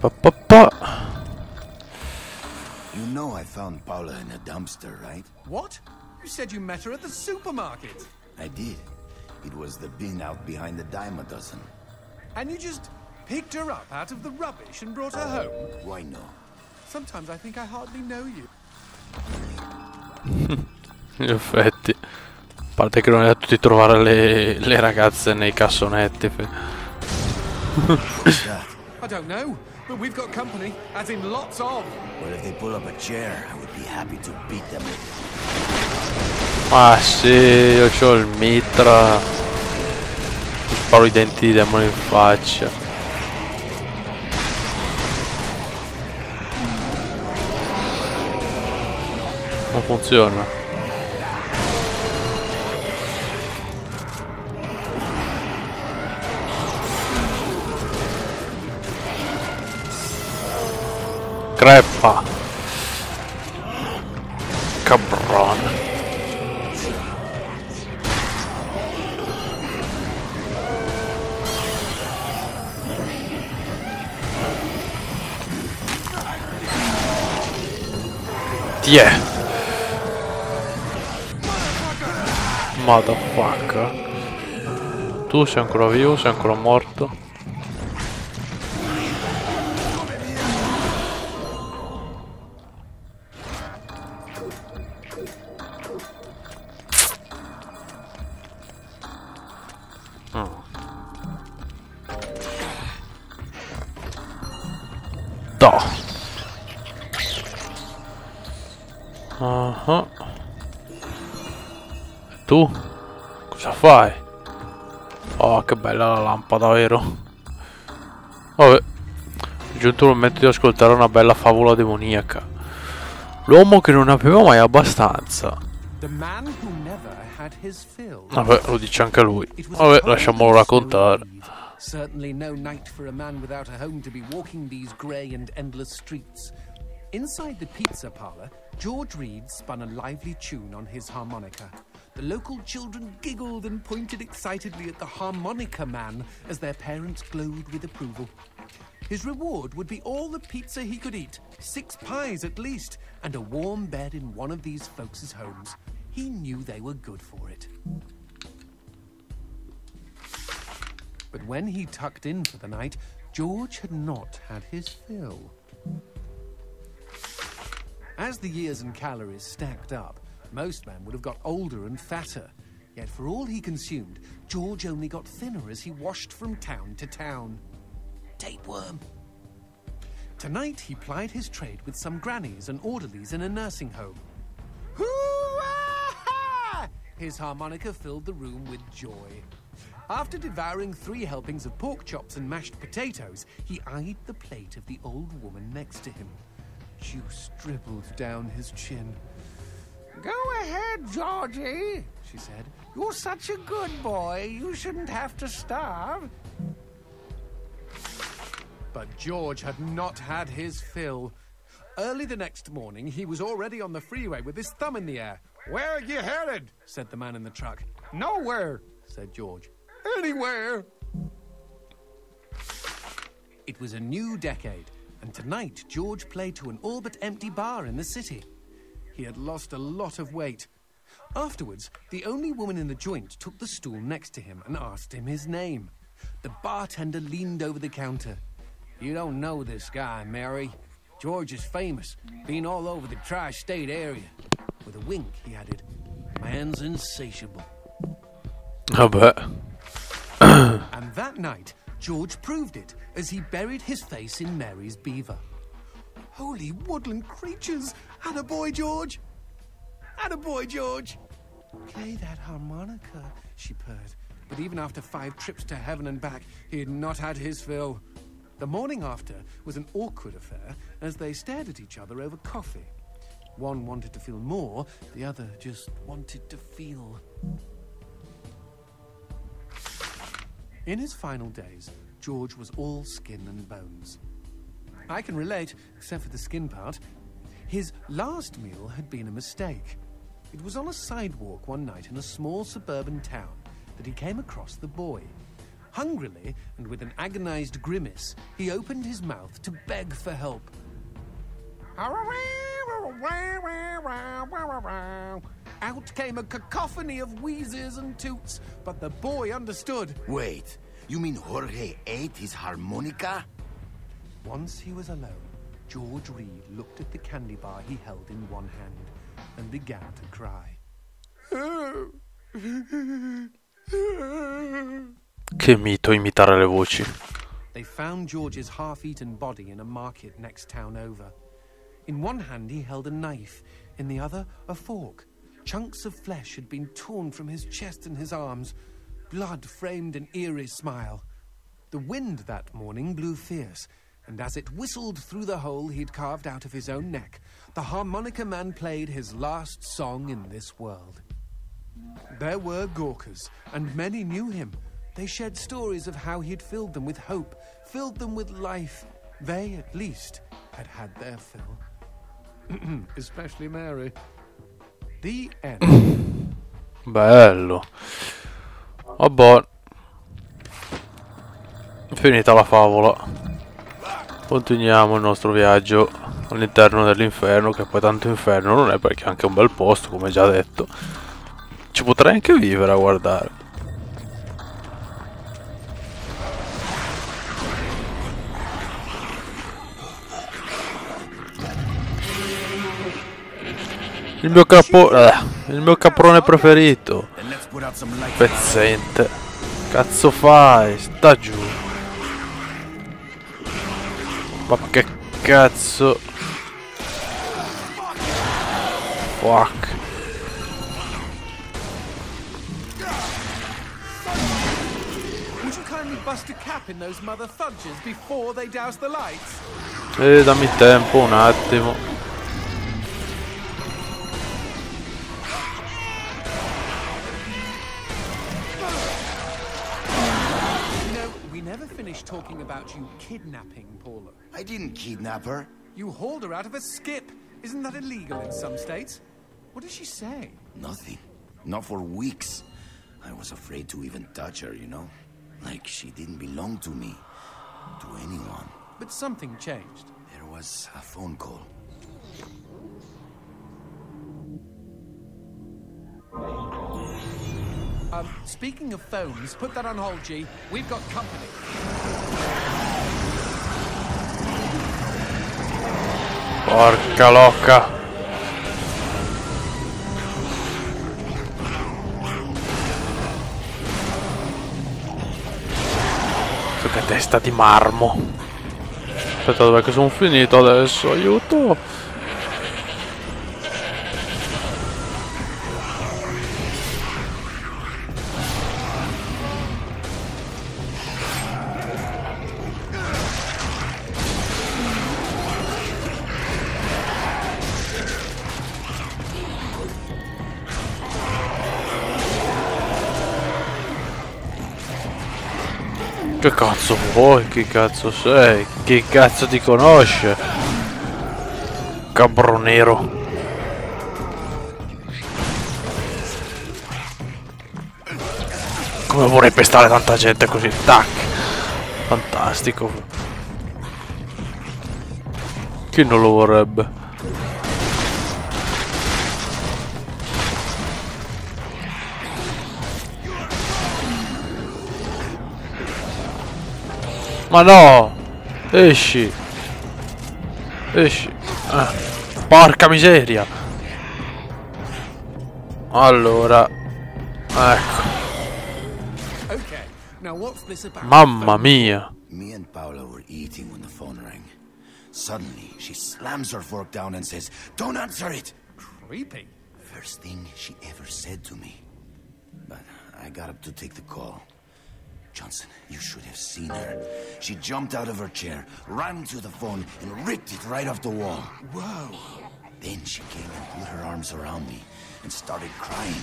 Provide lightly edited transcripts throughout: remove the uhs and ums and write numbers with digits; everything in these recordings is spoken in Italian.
You know I found Paula in a dumpster, right? What? You said you met her at the supermarket. I did. It was the bin out behind the dime a dozen. And you just picked her up out of the rubbish and brought her home? Why no? Sometimes I think I hardly know you. In effetti, a parte che non è da tutti trovare le ragazze nei cassonetti. I don't know, but we've got company, as in lots of. Well, if they pull up a chair, I would be happy to beat them with it. Ah sì, io c'ho il mitra. Ti sparo i denti di demone in faccia. Non funziona. Creppa. Cabron. Yeah. Motherfucker. Tu sei ancora vivo, sei ancora morto. Tu? Cosa fai? Oh, che bella la lampada, vero? Vabbè, è giunto il momento di ascoltare una bella favola demoniaca. L'uomo che non aveva mai abbastanza. Vabbè, lo dice anche lui. Vabbè, lasciamolo raccontare. Certainly no night for a man without a home to be walking these grey and endless streets. Inside the pizza parlor, George Reed spun a lively tune on his harmonica. The local children giggled and pointed excitedly at the harmonica man as their parents glowed with approval. His reward would be all the pizza he could eat, 6 pies at least, and a warm bed in one of these folks' homes. He knew they were good for it. But when he tucked in for the night, George had not had his fill. As the years and calories stacked up, most men would have got older and fatter. Yet for all he consumed, George only got thinner as he washed from town to town. Tapeworm. Tonight he plied his trade with some grannies and orderlies in a nursing home. Hoo-ah! His harmonica filled the room with joy. After devouring 3 helpings of pork chops and mashed potatoes, he eyed the plate of the old woman next to him. Juice dribbled down his chin. "Go ahead, Georgie," she said. "You're such a good boy. You shouldn't have to starve." But George had not had his fill. Early the next morning, he was already on the freeway with his thumb in the air. "Where are you headed?" said the man in the truck. "Nowhere," said George. "Anywhere." It was a new decade, and tonight George played to an all but empty bar in the city. He had lost a lot of weight. Afterwards, the only woman in the joint took the stool next to him and asked him his name. The bartender leaned over the counter. "You don't know this guy, Mary. George is famous, been all over the tri-state area." With a wink, he added, "Man's insatiable." And that night, George proved it as he buried his face in Mary's beaver. Holy woodland creatures! Attaboy, George! Attaboy, George! "Play that harmonica," she purred. But even after 5 trips to heaven and back, he had not had his fill. The morning after was an awkward affair as they stared at each other over coffee. One wanted to feel more, the other just wanted to feel. In his final days, George was all skin and bones. I can relate, except for the skin part. His last meal had been a mistake. It was on a sidewalk one night in a small suburban town that he came across the boy. Hungrily, and with an agonized grimace, he opened his mouth to beg for help. Out came a cacophony of wheezes and toots, but the boy understood. Wait, you mean Jorge ate his harmonica? Once he was alone, George Reed looked at the candy bar he held in one hand and began to cry. Che mito imitare le voci. They found George's half-eaten body in a market next town over. In one hand he held a knife, in the other a fork. Chunks of flesh had been torn from his chest and his arms. Blood framed an eerie smile. The wind that morning blew fierce, and as it whistled through the hole he'd carved out of his own neck, the harmonica man played his last song in this world. There were Gawkers, and many knew him. They shared stories of how he'd filled them with hope, filled them with life. They, at least, had had their fill. Especially Mary. The end. Bello. Vabbè. Finita la favola. Continuiamo il nostro viaggio all'interno dell'inferno, che poi tanto inferno non è, perché è anche un bel posto, come già detto. Ci potrei anche vivere a guardare. Il mio caprone preferito. Pezzente. Cazzo fai? Sta giù. Ma che cazzo? Fuck. Would you kindly bust a cap in those mother fudges before they douse the lights? Dammi tempo un attimo. Talking about you kidnapping Paula. I didn't kidnap her. You hauled her out of a skip. Isn't that illegal in some states? What did she say? Nothing. Not for weeks. I was afraid to even touch her, you know? Like she didn't belong to me. To anyone. But something changed. There was a phone call. Speaking of phones, put that on hold, G. We've got company. Porca locca. Che testa di marmo. Aspetta, dov'è che sono finito adesso? Aiuto. Che cazzo vuoi? Chi cazzo sei? Chi cazzo ti conosce? Cabronero. Come vorrei pestare tanta gente così? Tac. Fantastico. Chi non lo vorrebbe? Ma no! Esci! Esci! Porca miseria! Allora... Ecco. Mamma mia! Me and Paula were eating when the phone rang. Suddenly, she slams her fork down and says, "Don't answer it!" Creepy. First thing she ever said to me. But I got up to take the call. Johnson, you should have seen her. She jumped out of her chair, ran to the phone, and ripped it right off the wall. Whoa. Then she came and put her arms around me and started crying.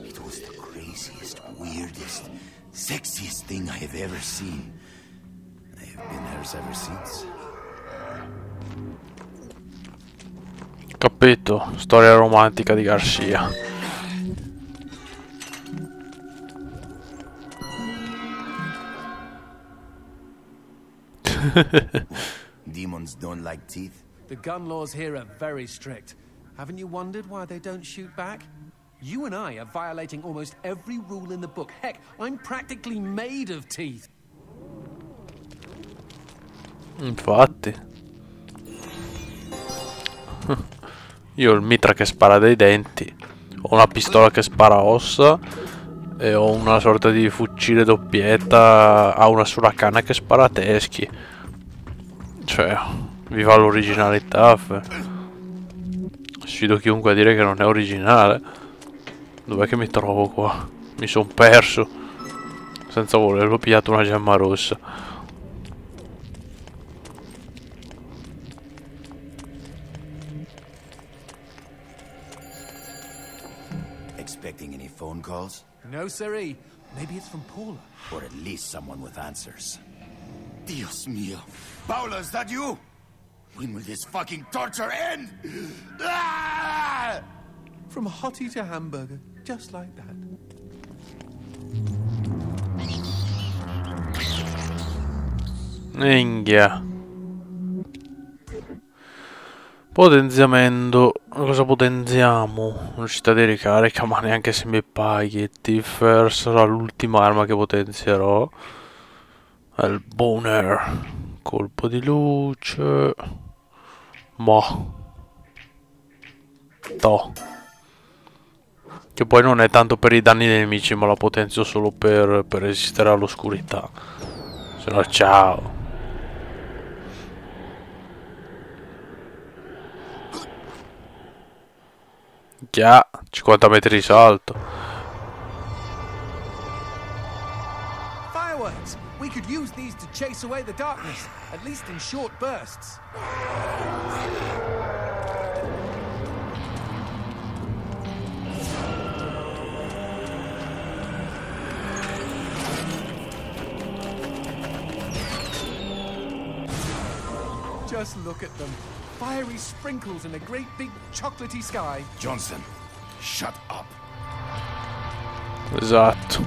It was the craziest, weirdest, sexiest thing I have ever seen. I have been hers ever since. Capito, storia romantica di Garcia. Demons don't like teeth? The gun laws here are very strict. Haven't you wondered why they don't shoot back? You and I are violating almost every rule in the book. Heck, I'm practically made of teeth. Infatti. Io ho il mitra che spara dei denti, ho una pistola che spara ossa e ho una sorta di fucile doppietta a una sola canna che spara teschi. Cioè, viva l'originalità. Sfido chiunque a dire che non è originale. Dov'è che mi trovo qua? Mi son perso. Senza volerlo ho pigliato una gemma rossa. Expecting any phone calls? No, siree. Maybe it's from Paula. Or at least someone with answers. Dios mio. Paula, is that you? When will this fucking torture end? Ah! From hottie to hamburger, just like that. Minchia. Potenziamento. Cosa potenziamo? Velocità di ricarica, ma neanche se mi paghi. Tiffer sarà l'ultima arma che potenzierò. È il boner. Colpo di luce. Mo. To. Che poi non è tanto per i danni dei nemici, ma la potenzio solo per resistere all'oscurità. Se no ciao. Già, 50 metri di salto. Fireworks! We could use these to chase away the darkness, at least in short bursts. Just look at them. Fiery sprinkles in a great big chocolatey sky. Johnson, shut up. Esatto.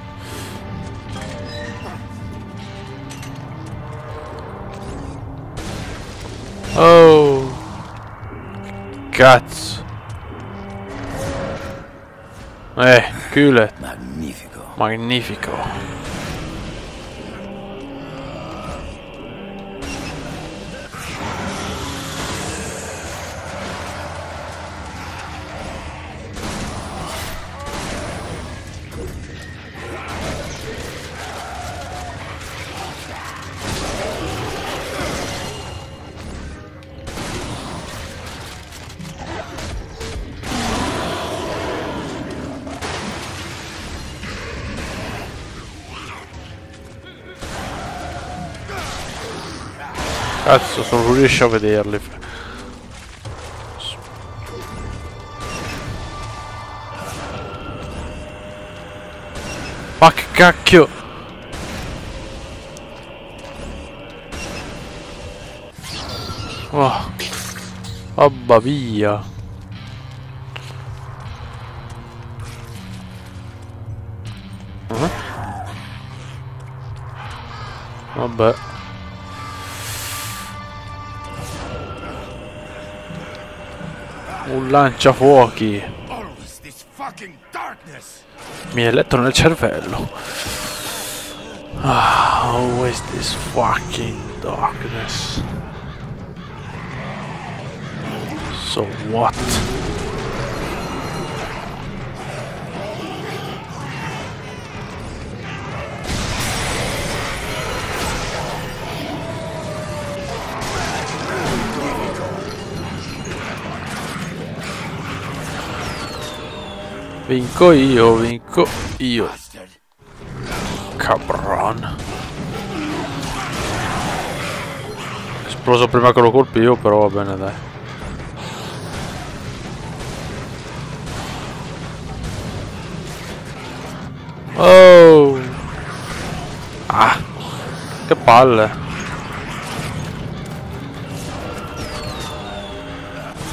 Oh. Cazzo. Culet. Magnifico. Magnifico. Cazzo, non riesco a vederli. Ma che cacchio! Oh. Abba via! Vabbè. Un lanciafuochi. Mi hai letto nel cervello. Always this fucking darkness. So what? Vinco io. Cabron. Esploso prima che lo colpivo, però va bene, dai. Oh. Ah. Che palle.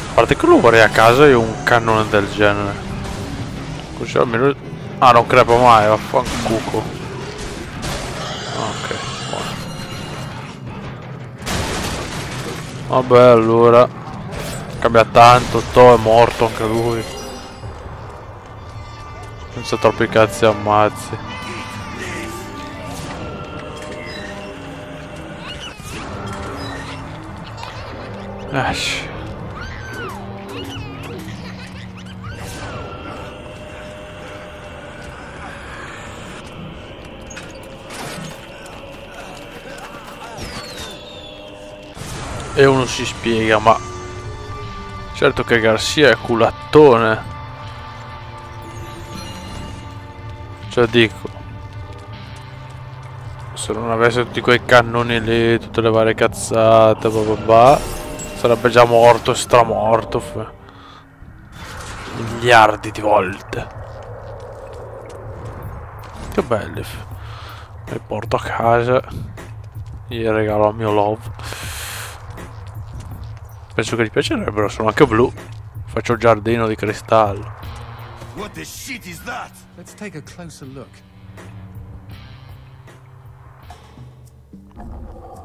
A parte che lo vorrei a casa io un cannone del genere. Così almeno... Ah, non crepa mai, vaffanculo. Ok, buono. Vabbè, allora cambia tanto, To è morto anche lui. Senza troppi cazzi ammazzi. Ash. E uno si spiega, ma certo che Garcia è culattone. Cioè dico, se non avesse tutti quei cannoni lì, tutte le varie cazzate, sarebbe già morto e stramorto miliardi di volte. Che belli. Mi porto a casa, gli regalo al mio love. Penso che gli piacerebbero, sono anche blu. Faccio il giardino di cristallo. What the shit is that? Let's take a closer look.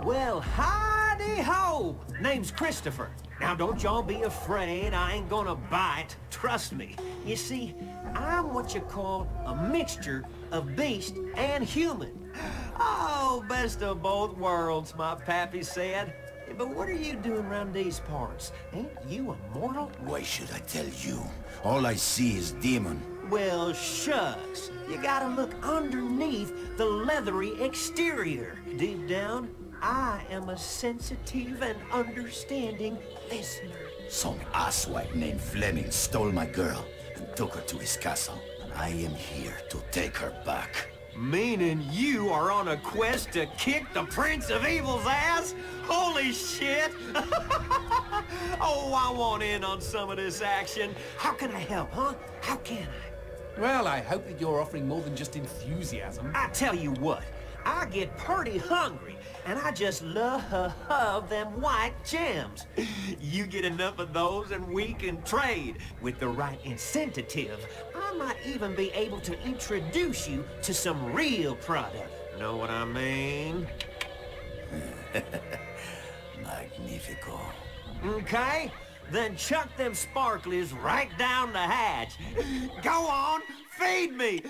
Well, howdy-ho! Name's Christopher. Now, don't y'all be afraid. I ain't gonna bite. Trust me. You see, I'm what you call a mixture of beast and human. Oh, best of both worlds, my pappy said. But what are you doing around these parts? Ain't you a mortal? Why should I tell you? All I see is demon. Well, shucks. You gotta look underneath the leathery exterior. Deep down, I am a sensitive and understanding listener. Some asswipe named Fleming stole my girl and took her to his castle. I am here to take her back. Meaning you are on a quest to kick the Prince of Evil's ass? Holy shit! Oh, I want in on some of this action. How can I help, huh? How can I? Well, I hope that you're offering more than just enthusiasm. I tell you what, I get pretty hungry, and I just love them white gems. You get enough of those and we can trade. With the right incentive, I might even be able to introduce you to some real product. Know what I mean? Magnifico. Okay, then chuck them sparklies right down the hatch. Go on, feed me!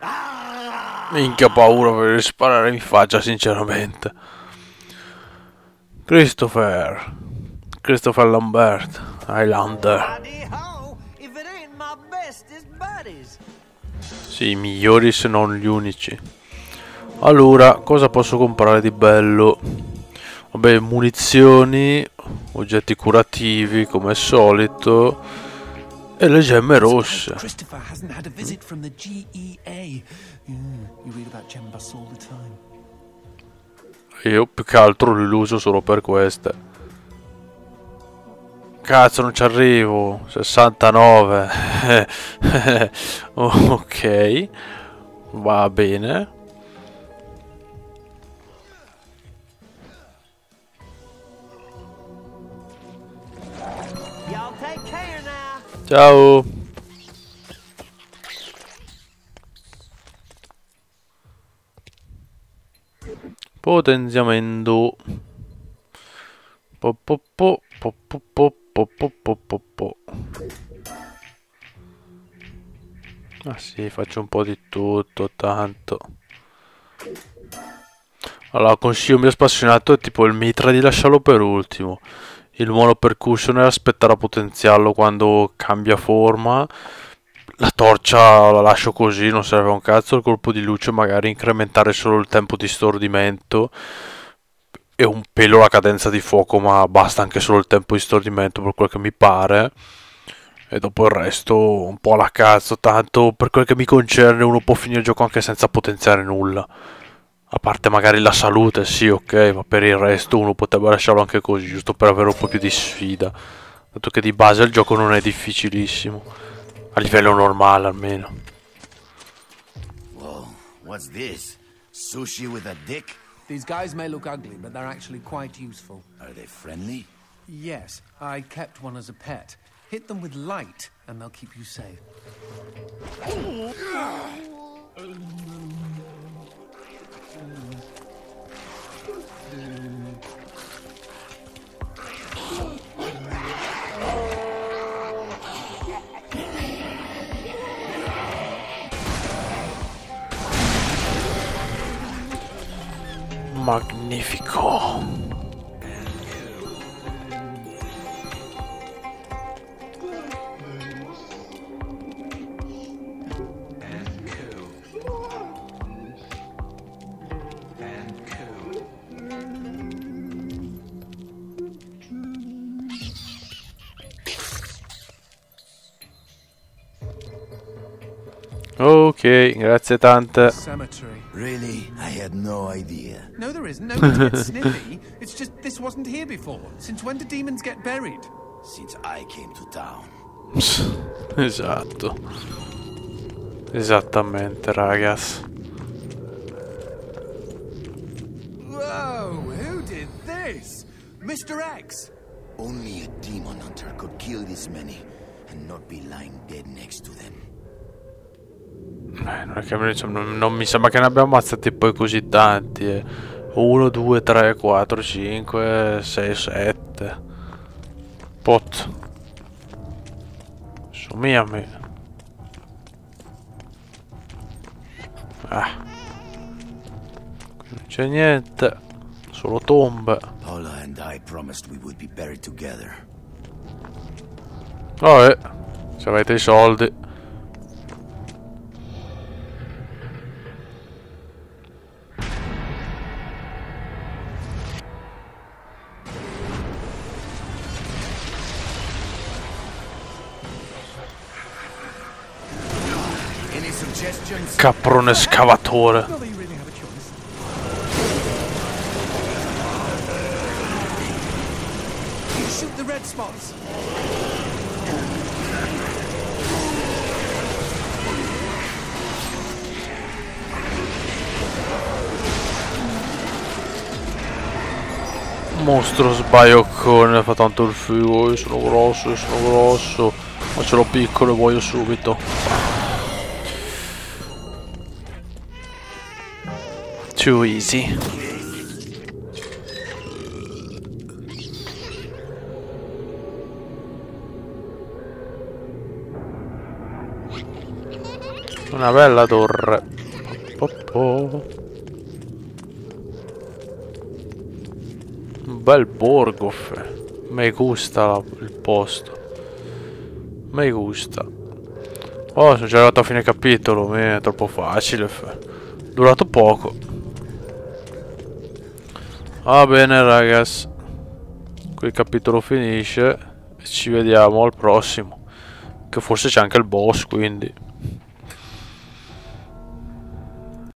Ah! Minchia paura per sparare in faccia, sinceramente. Christopher Lambert, Highlander. Howdy-ho, if it ain't my bestest buddies. Sì, i migliori se non gli unici. Allora, cosa posso comprare di bello? Vabbè, munizioni, oggetti curativi come al solito e le gemme rosse. Christopher hasn't had a visit from the GEA. You read about gem busts all the time. Io più che altro li uso solo per queste. Cazzo, non ci arrivo. 69. Ok, va bene. Y'all take care now. Ciao. Potenziamento. Ah sì, faccio un po' di tutto, tanto. Allora, consiglio mio spassionato è tipo il mitra di lasciarlo per ultimo. Il mono percussion è aspettare a potenziarlo quando cambia forma. La torcia la lascio così, non serve a un cazzo. Il colpo di luce magari incrementare solo il tempo di stordimento e un pelo la cadenza di fuoco, ma basta anche solo il tempo di stordimento per quel che mi pare. E dopo il resto un po' alla cazzo, tanto per quel che mi concerne uno può finire il gioco anche senza potenziare nulla. A parte magari la salute, sì, ok, ma per il resto uno potrebbe lasciarlo anche così, giusto per avere un po' più di sfida. Dato che di base il gioco non è difficilissimo, a livello normale almeno. Whoa, what's this? Sushi with a dick? These guys may look ugly, but they're actually quite useful. Are they friendly? Yes, I kept one as a pet. Hit them with light, and they'll keep you safe. Magnifico. Ok, grazie tante. Cemetery. Really? I had no idea. No, there isn't. No need to get snippy. It's just this wasn't here before. Since when do demons get buried? Since I came to town. Esatto. Esattamente, ragazzi. Whoa, who did this? Mr. X? Only a demon hunter could kill this many and not be lying dead next to them. Non è che non mi sembra che ne abbia ammazzati poi così tanti. 1, 2, 3, 4, 5, 6, 7. Pot. Sommiami. Non c'è niente. Solo tombe. Paula and I promised we would be buried together. Vabbè, se avete i soldi. Any suggestions? Caprone scavatore. Not that you really have a choice. You shoot the red spots. Mostro sbaioccone, fa tanto il figo. Io sono grosso. Ma ce l'ho piccolo e voglio subito. Too easy. Una bella torre. Un bel borgo. Mi gusta il posto. Mi gusta. Oh, sono già arrivato a fine capitolo. È troppo facile. Durato poco. Va bene, ragazzi. Qui il capitolo finisce. E ci vediamo al prossimo. Che forse c'è anche il boss, quindi.